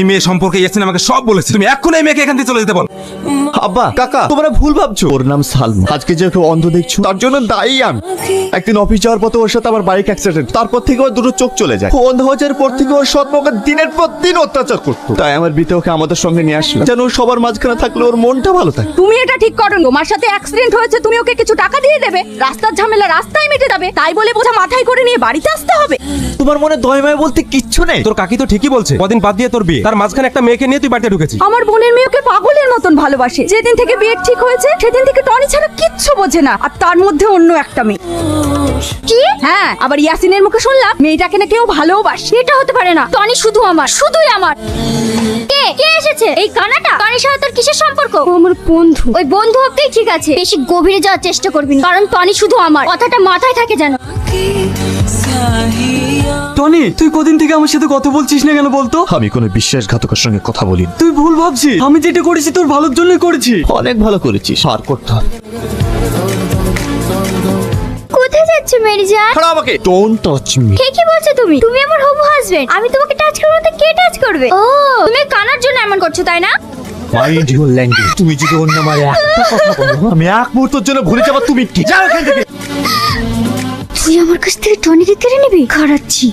মেয়ে সম্পর্কে ইয়াসিন আমাকে সব বলেছে। তুমি এখন এই মেয়েকে এখান থেকে চলে যেতে বল। আব্বা কাকা তোমরা ভুল ভাবছো, ওর নাম সালমা। আজকে যে কেউ অন্ধ দেখছো তার জন্য দায়ী আমি। একদিন অফিস যাওয়ার পথে ওর সাথে আমার বাইক অ্যাক্সিডেন্ট, তারপর থেকে ওর দুটো চোখ চলে যায়। ও অন্ধ হয়ে যাওয়ার পর থেকে ওর সৎ মাকে দিনের পর দিন অত্যাচার করতো। তাই আমার বিতে ওকে আমাদের সঙ্গে নিয়ে আসলাম, যেন ও সবার মাঝখানে থাকলে ওর মনটা ভালো থাকে। তুমি এটা ঠিক করো। তোমার সাথে অ্যাক্সিডেন্ট হয়েছে, তুমি ওকে কিছু টাকা দিয়ে দেবে, রাস্তার ঝামেলা রাস্তায় মিটে যাবে, তাই বলে বোঝা মাথায় করে নিয়ে বাড়িতে আসতে হবে? তোমার মনে দয়মায় বলতে কিচ্ছু নেই? তোর কাকি তো ঠিকই বলছে, কদিন বাদ দিয়ে তোর বিয়ে, তার মাঝখানে একটা মেয়েকে নিয়ে তুই বাড়িতে ঢুকেছিস। আমার বোনের মেয়েকে পাগলের মতন ভালোবাসে। যেদিন থেকে বিয়ে ঠিক হয়েছে সেদিন থেকে টনি ছাড়া কিচ্ছু বোঝে না, আর তার মধ্যে অন্য একটা মেয়ে। কি? হ্যাঁ, আবার ইয়াসিনের মুখে শুনলাম মেয়েটাকে না কেউ ভালোবাসে। এটা হতে পারে না, টনি শুধু আমার, শুধুই আমার। কে কে এসেছে? এই কানাটা? টনির সাথে তোর কিসের সম্পর্ক? আমার বন্ধু। ওই বন্ধু হতেই ঠিক আছে, বেশি গভীরে যাওয়ার চেষ্টা করবি না, কারণ টনি শুধু আমার। কথাটা মাথায় থাকে যেন। টনি, তুই কদিন থেকে আমার সাথে কথা বলছিস না কেন বলতো? আমি কোনো বিশ্বাসঘাতকের সঙ্গে কথা বলি না। তুই ভুল ভাবছিস, আমি যেটা করেছি তোর ভালোর জন্যই করেছি। অনেক ভালো করেছিস, আর করতে হবে। কোথায় যাচ্ছে মেরি জান? ছাড়ো আমাকে, ডোন্ট টাচ মি। কি বলছো তুমি? তুমি আমার হবু হাজবেন্ড, আমি তোমাকে টাচ করব না, কে টাচ করবে? ও, তুমি কানার জন্য এমন করছো তাই না? Mind your language. তুমি যদি অন্য মারে একটা কথা বলো, আমি এক মুহূর্তের জন্য ভুলে যাবো তুমি কি। যাও এখান থেকে। তুই আমার কাছ থেকে টনিকে কেড়ে নিবি? খারাচ্ছি।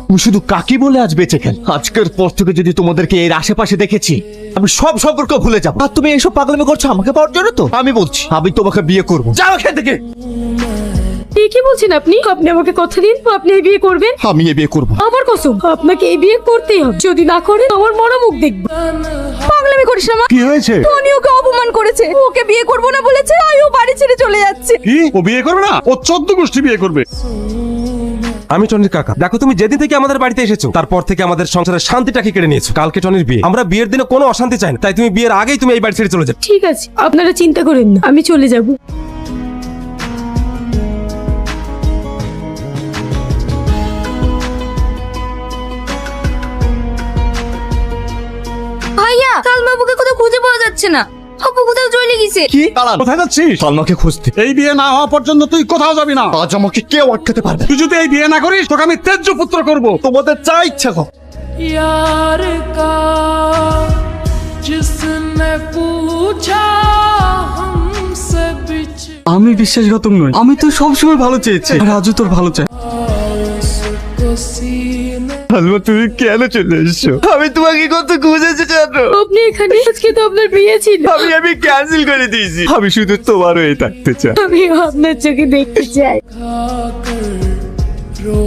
তুমি শুধু কাকি বলে আজ বেঁচে খেল। আজকের পর থেকে যদি তোমাদেরকে এর আশেপাশে দেখেছি, আমি সব সম্পর্ক ভুলে যাবো। আর তুমি এইসব পাগলামি করছো আমাকে পাওয়ার জন্য। তো আমি বলছি, আমি তোমাকে বিয়ে করবো। যাও এখান থেকে। কি বলছেন আপনি? আপনি আমাকে কথা দিন, আপনি এই বিয়ে করবেন। আমি এই বিয়ে করবো। আমার কসম, আপনাকে এই বিয়ে করতেই হবে। যদি না করেন আমার মরা মুখ দেখব। পাগলামি করিস না মা। কি হয়েছে? টনি ওকে অপমান করেছে, ওকে বিয়ে করব না বলেছে, তাই ও বাড়ি ছেড়ে চলে যাচ্ছে। কি? ও বিয়ে করবে না? ও 14 গোষ্ঠী বিয়ে করবে। আমি টনির কাকা। দেখো, তুমি যেদিন থেকে আমাদের বাড়িতে এসেছো তারপর থেকে আমাদের সংসারের শান্তিটাকে কেড়ে নিয়েছো। কালকে টনির বিয়ে, আমরা বিয়ের দিনে কোনো অশান্তি চাই না, তাই তুমি বিয়ের আগেই তুমি এই বাড়ি ছেড়ে চলে যাও। ঠিক আছে, আপনারা চিন্তা করেন না, আমি চলে যাব। ভাইয়া, সালমা আপুকে কোথাও খুঁজে পাওয়া যাচ্ছে না। আপু কোথাও চলে গেছে। কি দাঁড়ান, কোথায় যাচ্ছিস? সালমাকে খুঁজতে। এই বিয়ে না হওয়া পর্যন্ত তুই কোথাও যাবি না। আজ আমাকে কেউ আটকাতে পারবে না। তুই যদি এই বিয়ে না করিস তোকে আমি তেজ্য পুত্র করব। তোমাদের যা ইচ্ছা কর। यार का जिसने पूछा हमसे बिछ আমি বিশ্বাসঘাতক নই, আমি তো সবসময় ভালো চেয়েছি, আর আজও তোর ভালো চাই। को सीने সালমা তুমি কেন চলে এসছো? আমি তোমাকে কত খুঁজেছি জানো। আপনি এখানে? আজকে তো আপনার বিয়ে ছিল। আমি ক্যান্সেল করে দিয়েছি। আমি শুধু তোমার হয়ে থাকতে চাই। আমি আপনার চোখে দেখতে চাই। खाकर रो